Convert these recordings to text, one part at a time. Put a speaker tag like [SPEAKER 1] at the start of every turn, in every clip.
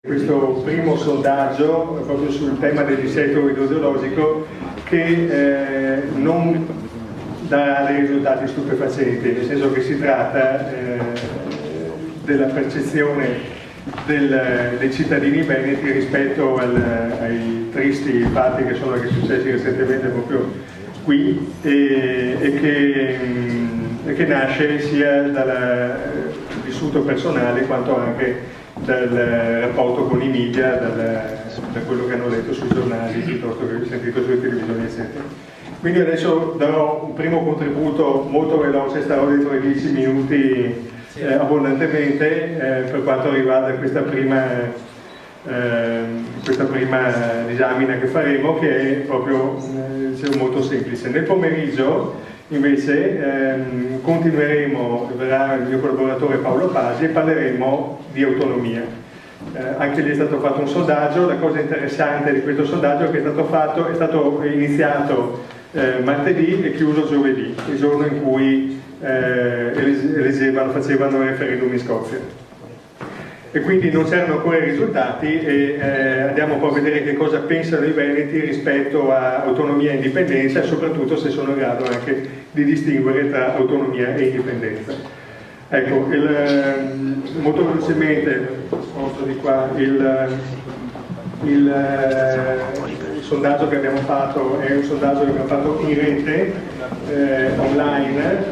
[SPEAKER 1] Questo primo sondaggio proprio sul tema del dissesto idrogeologico che non darà dei risultati stupefacenti, nel senso che si tratta della percezione dei cittadini veneti rispetto ai tristi fatti che sono successi recentemente proprio qui e che nasce sia dal vissuto personale quanto anche dal rapporto con i media, da quello che hanno letto sui giornali piuttosto che sentito sulle televisioni eccetera. Quindi adesso darò un primo contributo molto veloce, starò dentro i 10 minuti abbondantemente per quanto riguarda questa prima disamina che faremo, che è proprio molto semplice. Nel pomeriggio invece continueremo, verrà il mio collaboratore Paolo Pasi e parleremo di autonomia. Anche lì è stato fatto un sondaggio. La cosa interessante di questo sondaggio è che è stato iniziato martedì e chiuso giovedì, il giorno in cui facevano il referendum in Scozia. E quindi non c'erano ancora i risultati e andiamo poi a vedere che cosa pensano i veneti rispetto a autonomia e indipendenza e soprattutto se sono in grado anche di distinguere tra autonomia e indipendenza. Ecco, molto velocemente, di qua, il sondaggio che abbiamo fatto è un sondaggio che abbiamo fatto in rete, online,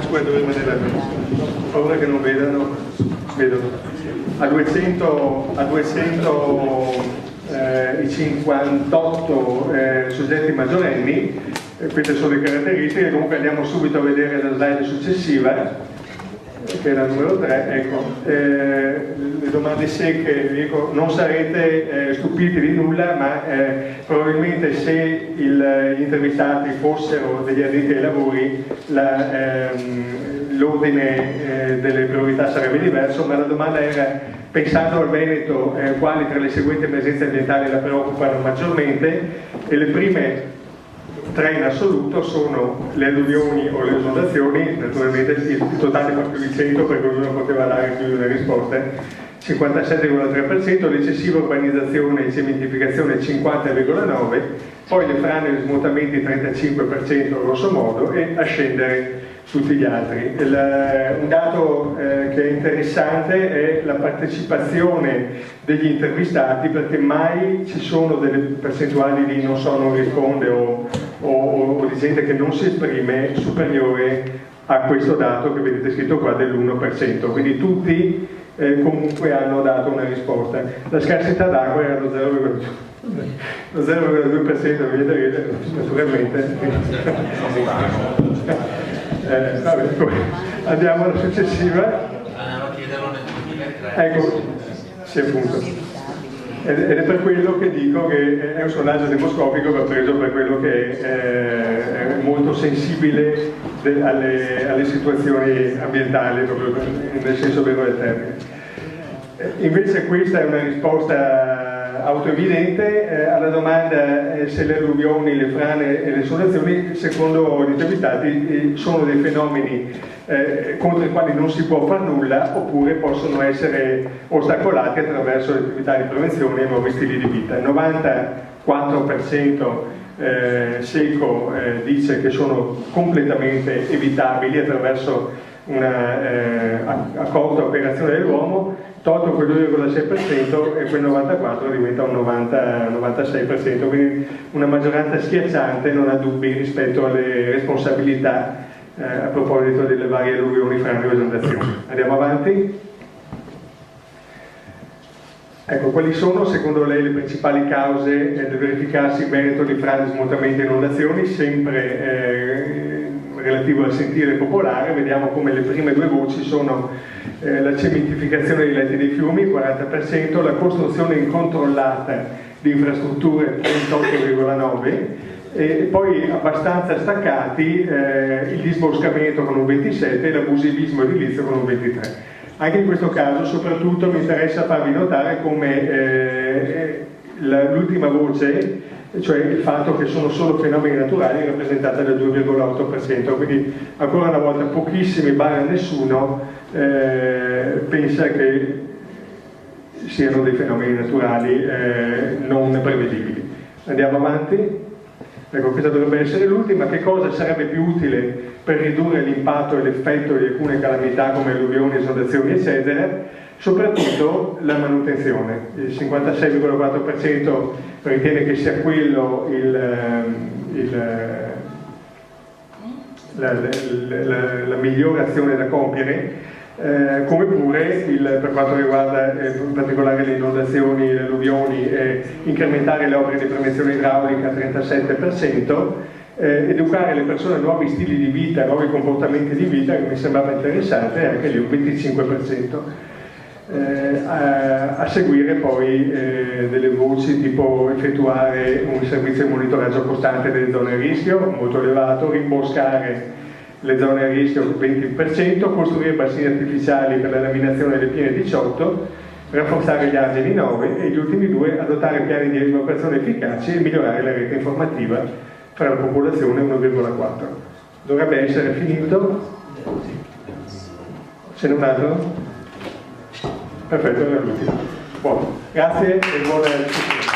[SPEAKER 1] scusa, dove rimanere la messa? Ho paura che non vedono. A 258 soggetti maggiorenni, queste sono le caratteristiche. Comunque andiamo subito a vedere la slide successiva, che è la numero 3, ecco, le domande secche, dico, non sarete stupiti di nulla, ma probabilmente se gli intervistati fossero degli addetti ai lavori, l'ordine delle priorità sarebbe diverso, ma la domanda era, pensando al Veneto, quali tra le seguenti emergenze ambientali la preoccupano maggiormente, e le prime 3 in assoluto sono le alluvioni o le esondazioni, naturalmente il totale fa più di 100 perché ognuno poteva dare più di una risposta, 57,3%, l'eccessiva urbanizzazione e cementificazione 50,9%, poi le frane e gli smottamenti 35% grosso modo e a scendere tutti gli altri. Un dato che è interessante è la partecipazione degli intervistati, perché mai ci sono delle percentuali di non so, non risponde o di gente che non si esprime superiore a questo dato che vedete scritto qua dell'1%, quindi tutti comunque hanno dato una risposta. La scarsità d'acqua era lo 0,2%, vedete, naturalmente. Vabbè, andiamo alla successiva. Ecco, sì, appunto. Ed è per quello che dico che è un sondaggio demoscopico, va preso per quello che è molto sensibile alle situazioni ambientali, proprio nel senso vero del termine. Invece questa è una risposta autoevidente alla domanda se le alluvioni, le frane e le esondazioni, secondo gli intervistati, sono dei fenomeni contro i quali non si può fare nulla, oppure possono essere ostacolati attraverso le attività di prevenzione e nuovi stili di vita. Il 94% secco dice che sono completamente evitabili attraverso una accorta operazione dell'uomo, tolto quel 2,6% e quel 94% diventa un 96%, quindi una maggioranza schiacciante, non ha dubbi rispetto alle responsabilità a proposito delle varie alluvioni, frane e esondazioni. Andiamo avanti. Ecco, quali sono secondo lei le principali cause del verificarsi in Veneto di frane, smottamenti e inondazioni, sempre relativo al sentire popolare? Vediamo come le prime 2 voci sono la cementificazione dei letti dei fiumi, 40%, la costruzione incontrollata di infrastrutture, 28,9%, e poi abbastanza staccati il disboscamento con un 27% e l'abusivismo edilizio con un 23%. Anche in questo caso soprattutto mi interessa farvi notare come l'ultima voce, cioè il fatto che sono solo fenomeni naturali, è rappresentata dal 2,8%, quindi ancora una volta pochissimi, barra nessuno, pensa che siano dei fenomeni naturali non prevedibili. Andiamo avanti. Ecco, questa dovrebbe essere l'ultima. Che cosa sarebbe più utile per ridurre l'impatto e l'effetto di alcune calamità come alluvioni, esondazioni, eccetera? Soprattutto la manutenzione. Il 56,4% ritiene che sia quello la migliore azione da compiere, come pure per quanto riguarda in particolare le inondazioni, le alluvioni, incrementare le opere di prevenzione idraulica 37%, educare le persone a nuovi stili di vita, a nuovi comportamenti di vita, che mi sembrava interessante, anche lì un 25%. A seguire poi delle voci tipo effettuare un servizio di monitoraggio costante delle zone a rischio, molto elevato, rimboschare le zone a rischio 20%, costruire bacini artificiali per la laminazione delle piene 18%, rafforzare gli argini 9% e gli ultimi due adottare piani di evacuazione efficaci e migliorare la rete informativa fra la popolazione 1,4%. Dovrebbe essere finito. Ce n'è un altro? Perfetto, è l'ultimo. Buono, grazie e buona discussione.